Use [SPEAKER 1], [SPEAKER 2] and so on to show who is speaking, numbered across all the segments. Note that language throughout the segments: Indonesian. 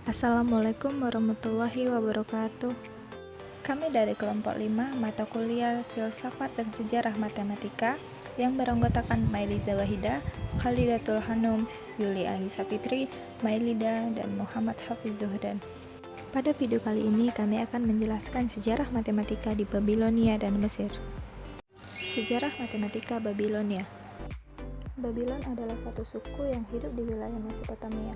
[SPEAKER 1] Assalamualaikum warahmatullahi wabarakatuh. Kami dari kelompok 5 mata kuliah Filsafat dan Sejarah Matematika yang beranggotakan Mailiza Wahida, Khalidatul Hanum, Yuli Agisa Fitri, Mailida, dan Muhammad Hafiz Zuhdan. Pada video kali ini kami akan menjelaskan sejarah matematika di Babilonia dan Mesir. Sejarah matematika Babilonia. Babylon adalah satu suku yang hidup di wilayah Mesopotamia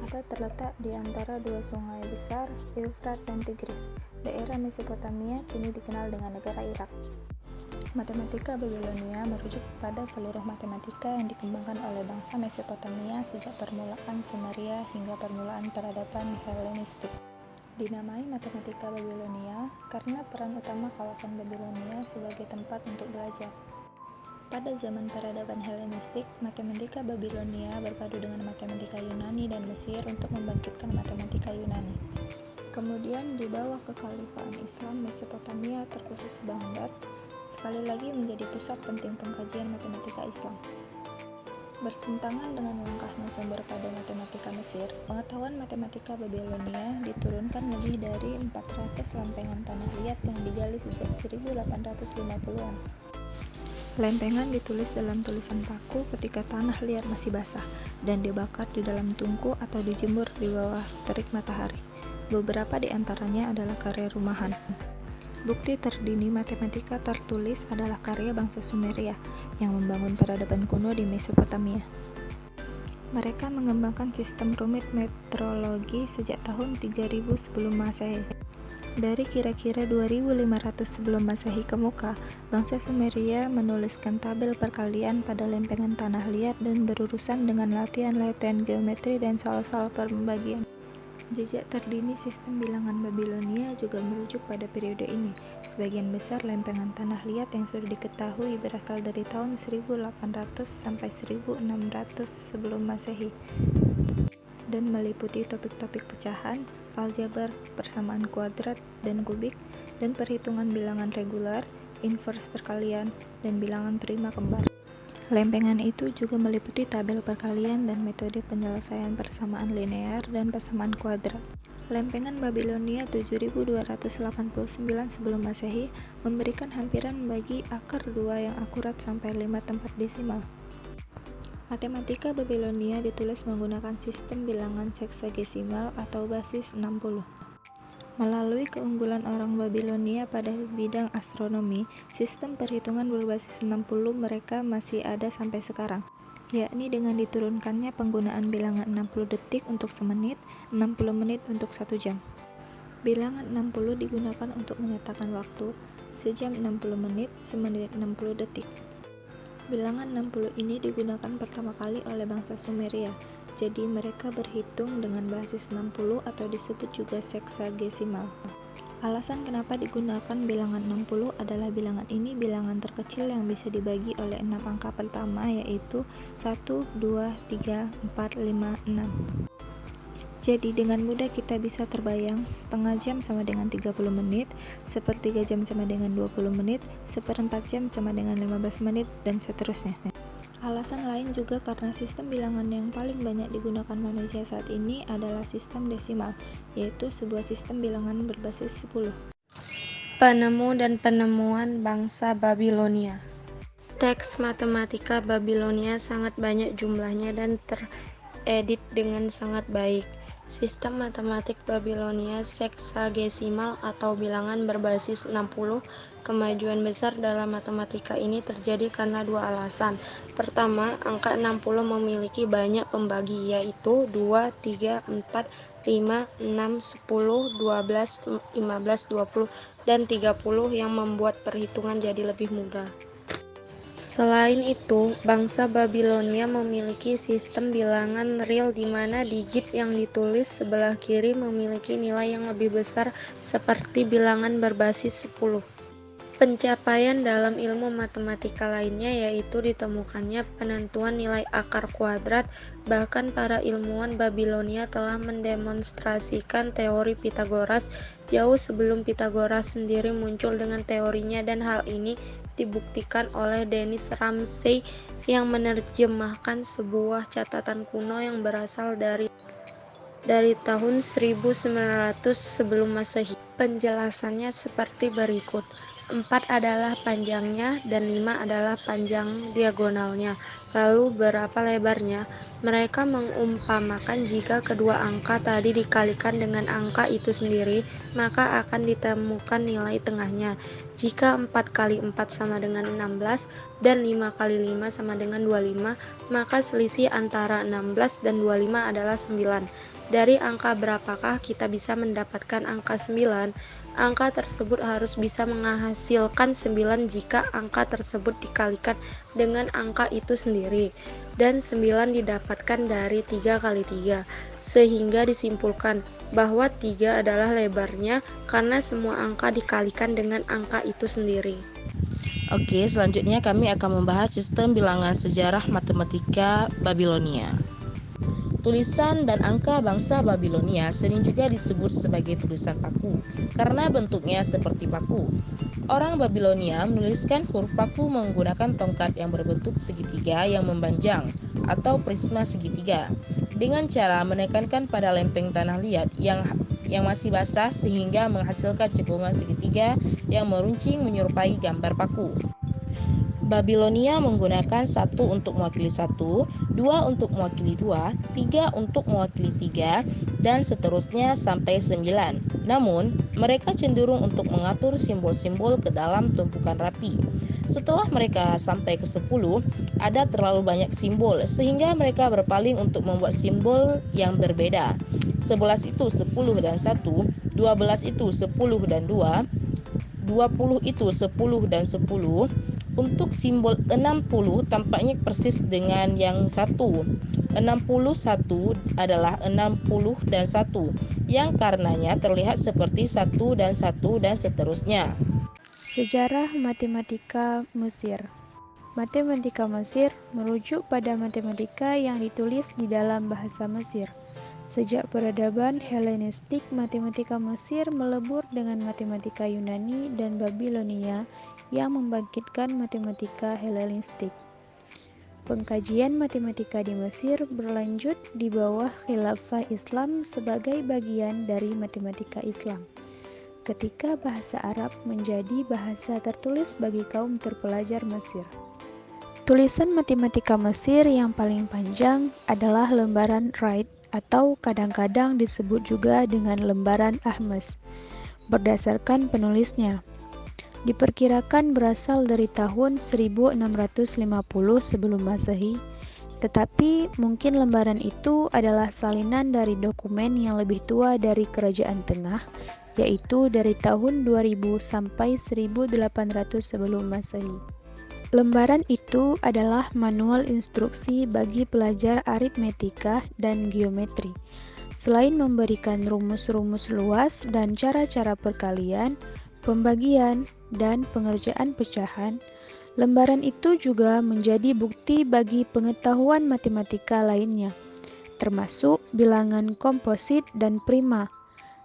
[SPEAKER 1] atau terletak di antara dua sungai besar, Eufrat dan Tigris. Daerah Mesopotamia kini dikenal dengan negara Irak. Matematika Babilonia merujuk pada seluruh matematika yang dikembangkan oleh bangsa Mesopotamia sejak permulaan Sumeria hingga permulaan peradaban Helenistik. Dinamai matematika Babilonia karena peran utama kawasan Babilonia sebagai tempat untuk belajar. Pada zaman peradaban Helenistik, matematika Babilonia berpadu dengan matematika Yunani dan Mesir untuk membangkitkan matematika Yunani. Kemudian di bawah kekhalifahan Islam, Mesopotamia terkhusus Baghdad sekali lagi menjadi pusat penting pengkajian matematika Islam. Bertentangan dengan langkahnya sumber pada matematika Mesir, pengetahuan matematika Babilonia diturunkan lebih dari 400 lempengan tanah liat yang digali sejak 1850-an. Lempengan ditulis dalam tulisan paku ketika tanah liat masih basah dan dibakar di dalam tungku atau dijemur di bawah terik matahari. Beberapa di antaranya adalah karya rumahan. Bukti terdini matematika tertulis adalah karya bangsa Sumeria yang membangun peradaban kuno di Mesopotamia. Mereka mengembangkan sistem rumit metrologi sejak tahun 3000 sebelum Masehi. Dari kira-kira 2500 sebelum Masehi ke muka, bangsa Sumeria menuliskan tabel perkalian pada lempengan tanah liat dan berurusan dengan latihan-latihan geometri dan soal-soal pembagian. Jejak terdini sistem bilangan Babilonia juga merujuk pada periode ini. Sebagian besar lempengan tanah liat yang sudah diketahui berasal dari tahun 1800 sampai 1600 sebelum Masehi dan meliputi topik-topik pecahan, aljabar, persamaan kuadrat dan kubik, dan perhitungan bilangan regular, invers perkalian, dan bilangan prima kembar. Lempengan itu juga meliputi tabel perkalian dan metode penyelesaian persamaan linear dan persamaan kuadrat. Lempengan Babilonia 7289 sebelum Masehi memberikan hampiran bagi akar 2 yang akurat sampai 5 tempat desimal. Matematika Babilonia ditulis menggunakan sistem bilangan seksagesimal atau basis 60. Melalui keunggulan orang Babilonia pada bidang astronomi, sistem perhitungan berbasis 60 mereka masih ada sampai sekarang, yakni dengan diturunkannya penggunaan bilangan 60 detik untuk semenit, 60 menit untuk 1 jam. Bilangan 60 digunakan untuk menyatakan waktu, sejam 60 menit, semenit 60 detik. Bilangan 60 ini digunakan pertama kali oleh bangsa Sumeria, jadi mereka berhitung dengan basis 60 atau disebut juga seksagesimal. Alasan kenapa digunakan bilangan 60 adalah bilangan ini bilangan terkecil yang bisa dibagi oleh 6 angka pertama, yaitu 1, 2, 3, 4, 5, 6. Jadi dengan mudah kita bisa terbayang setengah jam sama dengan 30 menit, sepertiga jam sama dengan 20 menit, seperempat jam sama dengan 15 menit, dan seterusnya. Alasan lain juga karena sistem bilangan yang paling banyak digunakan manusia saat ini adalah sistem desimal, yaitu sebuah sistem bilangan berbasis 10.
[SPEAKER 2] Penemu dan penemuan bangsa Babilonia. Teks matematika Babilonia sangat banyak jumlahnya dan teredit dengan sangat baik. Sistem matematik Babilonia seksagesimal atau bilangan berbasis 60. Kemajuan besar dalam matematika ini terjadi karena dua alasan. Pertama, angka 60 memiliki banyak pembagi, yaitu 2, 3, 4, 5, 6, 10, 12, 15, 20, dan 30 yang membuat perhitungan jadi lebih mudah. Selain itu, bangsa Babilonia memiliki sistem bilangan real di mana digit yang ditulis sebelah kiri memiliki nilai yang lebih besar seperti bilangan berbasis 10. Pencapaian dalam ilmu matematika lainnya yaitu ditemukannya penentuan nilai akar kuadrat. Bahkan para ilmuwan Babilonia telah mendemonstrasikan teori Pythagoras jauh sebelum Pythagoras sendiri muncul dengan teorinya, dan hal ini dibuktikan oleh Dennis Ramsay yang menerjemahkan sebuah catatan kuno yang berasal dari dari tahun 1900 sebelum Masehi. Penjelasannya seperti berikut. 4 adalah panjangnya dan 5 adalah panjang diagonalnya. Lalu berapa lebarnya? Mereka mengumpamakan jika kedua angka tadi dikalikan dengan angka itu sendiri, maka akan ditemukan nilai tengahnya. Jika 4 kali 4 sama dengan 16 dan 5 kali 5 sama dengan 25, maka selisih antara 16 dan 25 adalah 9. Dari angka berapakah kita bisa mendapatkan angka 9? Angka tersebut harus bisa menghasilkan 9 jika angka tersebut dikalikan dengan angka itu sendiri, dan 9 didapatkan dari 3 kali 3, sehingga disimpulkan bahwa 3 adalah lebarnya karena semua angka dikalikan dengan angka itu sendiri.
[SPEAKER 3] Oke, selanjutnya kami akan membahas sistem bilangan sejarah matematika Babilonia. Tulisan dan angka bangsa Babilonia sering juga disebut sebagai tulisan paku, karena bentuknya seperti paku. Orang Babilonia menuliskan huruf paku menggunakan tongkat yang berbentuk segitiga yang memanjang atau prisma segitiga, dengan cara menekankan pada lempeng tanah liat yang masih basah sehingga menghasilkan cekungan segitiga yang meruncing menyerupai gambar paku. Babilonia menggunakan 1 untuk mewakili 1, 2 untuk mewakili 2, 3 untuk mewakili 3, dan seterusnya sampai 9. Namun, mereka cenderung untuk mengatur simbol-simbol ke dalam tumpukan rapi. Setelah mereka sampai ke 10, ada terlalu banyak simbol, sehingga mereka berpaling untuk membuat simbol yang berbeda. 11 itu 10 dan 1, 12 itu 10 dan 2, 20 itu 10 dan 10. Untuk simbol 60 tampaknya persis dengan yang 1. 61 adalah 60 dan 1, yang karenanya terlihat seperti 1 dan 1 dan seterusnya.
[SPEAKER 1] Sejarah matematika Mesir. Matematika Mesir merujuk pada matematika yang ditulis di dalam bahasa Mesir. Sejak peradaban Helenistik, matematika Mesir melebur dengan matematika Yunani dan Babilonia yang membangkitkan matematika Helenistik. Pengkajian matematika di Mesir berlanjut di bawah khilafah Islam sebagai bagian dari matematika Islam, ketika bahasa Arab menjadi bahasa tertulis bagi kaum terpelajar Mesir. Tulisan matematika Mesir yang paling panjang adalah lembaran Wright, atau kadang-kadang disebut juga dengan lembaran Ahmes, berdasarkan penulisnya. Diperkirakan berasal dari tahun 1650 sebelum Masehi, tetapi mungkin lembaran itu adalah salinan dari dokumen yang lebih tua dari Kerajaan Tengah, yaitu dari tahun 2000 sampai 1800 sebelum Masehi. Lembaran itu adalah manual instruksi bagi pelajar aritmetika dan geometri. Selain memberikan rumus-rumus luas dan cara-cara perkalian, pembagian, dan pengerjaan pecahan, lembaran itu juga menjadi bukti bagi pengetahuan matematika lainnya, termasuk bilangan komposit dan prima,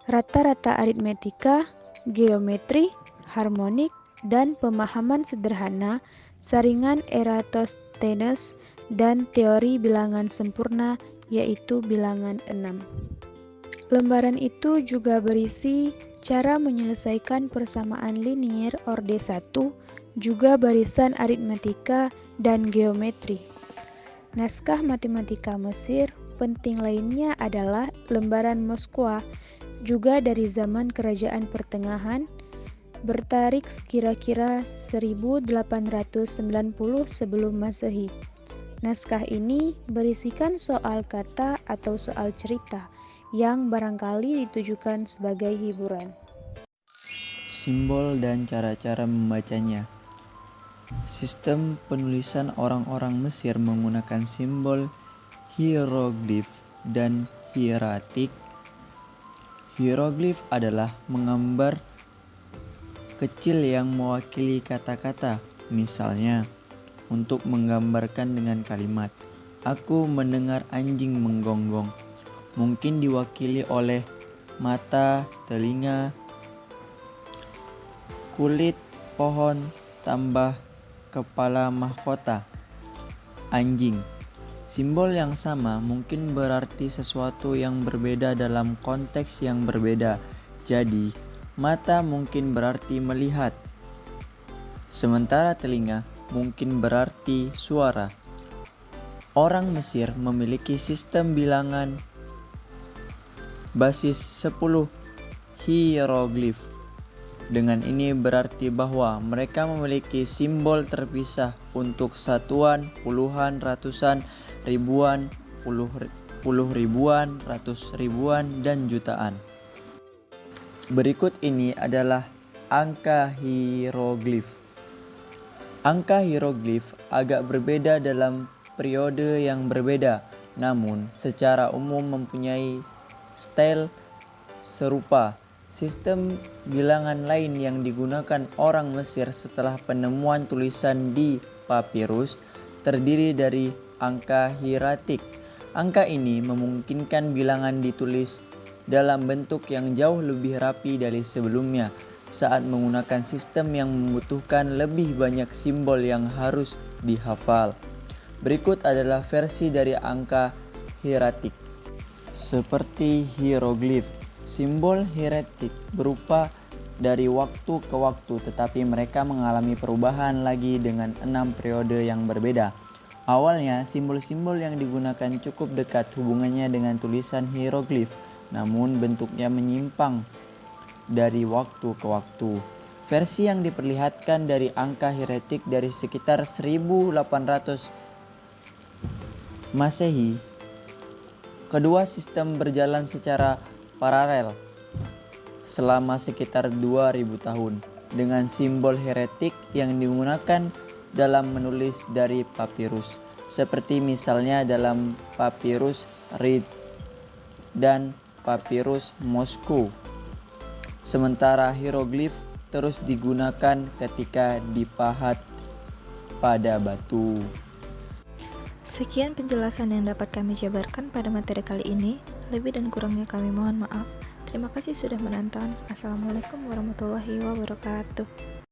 [SPEAKER 1] rata-rata aritmetika, geometri, harmonik, dan pemahaman sederhana saringan Eratosthenes dan teori bilangan sempurna, yaitu bilangan 6. Lembaran itu juga berisi cara menyelesaikan persamaan linier orde 1, juga barisan aritmetika dan geometri. Naskah matematika Mesir penting lainnya adalah lembaran Moskwa, juga dari zaman Kerajaan Pertengahan, bertarik kira-kira 1890 sebelum Masehi. Naskah ini berisikan soal kata atau soal cerita yang barangkali ditujukan sebagai hiburan.
[SPEAKER 4] Simbol dan cara-cara membacanya. Sistem penulisan orang-orang Mesir menggunakan simbol hieroglif dan hieratik. Hieroglif adalah menggambar kecil yang mewakili kata-kata, misalnya untuk menggambarkan dengan kalimat "Aku mendengar anjing menggonggong", mungkin diwakili oleh mata, telinga, kulit pohon tambah kepala mahkota, anjing. Simbol yang sama mungkin berarti sesuatu yang berbeda dalam konteks yang berbeda. Jadi, mata mungkin berarti melihat, sementara telinga mungkin berarti suara. Orang Mesir memiliki sistem bilangan basis 10 hieroglif. Dengan ini berarti bahwa mereka memiliki simbol terpisah untuk satuan, puluhan, ratusan, ribuan, puluh ribuan, ratus ribuan, dan jutaan. Berikut ini adalah angka hieroglif. Angka hieroglif agak berbeda dalam periode yang berbeda, namun secara umum mempunyai style serupa. Sistem bilangan lain yang digunakan orang Mesir setelah penemuan tulisan di papirus terdiri dari angka hieratik. Angka ini memungkinkan bilangan ditulis dalam bentuk yang jauh lebih rapi dari sebelumnya saat menggunakan sistem yang membutuhkan lebih banyak simbol yang harus dihafal. Berikut adalah versi dari angka hieratik. Seperti hieroglif, simbol hieratik berupa dari waktu ke waktu, tetapi mereka mengalami perubahan lagi dengan 6 periode yang berbeda. Awalnya, simbol-simbol yang digunakan cukup dekat hubungannya dengan tulisan hieroglif, namun bentuknya menyimpang dari waktu ke waktu. Versi yang diperlihatkan dari angka hieratik dari sekitar 1800 Masehi. Kedua sistem berjalan secara paralel selama sekitar 2000 tahun dengan simbol hieratik yang digunakan dalam menulis dari papirus, seperti misalnya dalam papirus Reed dan papirus Moskow. Sementara hieroglif terus digunakan ketika dipahat pada batu.
[SPEAKER 1] Sekian penjelasan yang dapat kami jabarkan pada materi kali ini. Lebih dan kurangnya kami mohon maaf. Terima kasih sudah menonton. Assalamualaikum warahmatullahi wabarakatuh.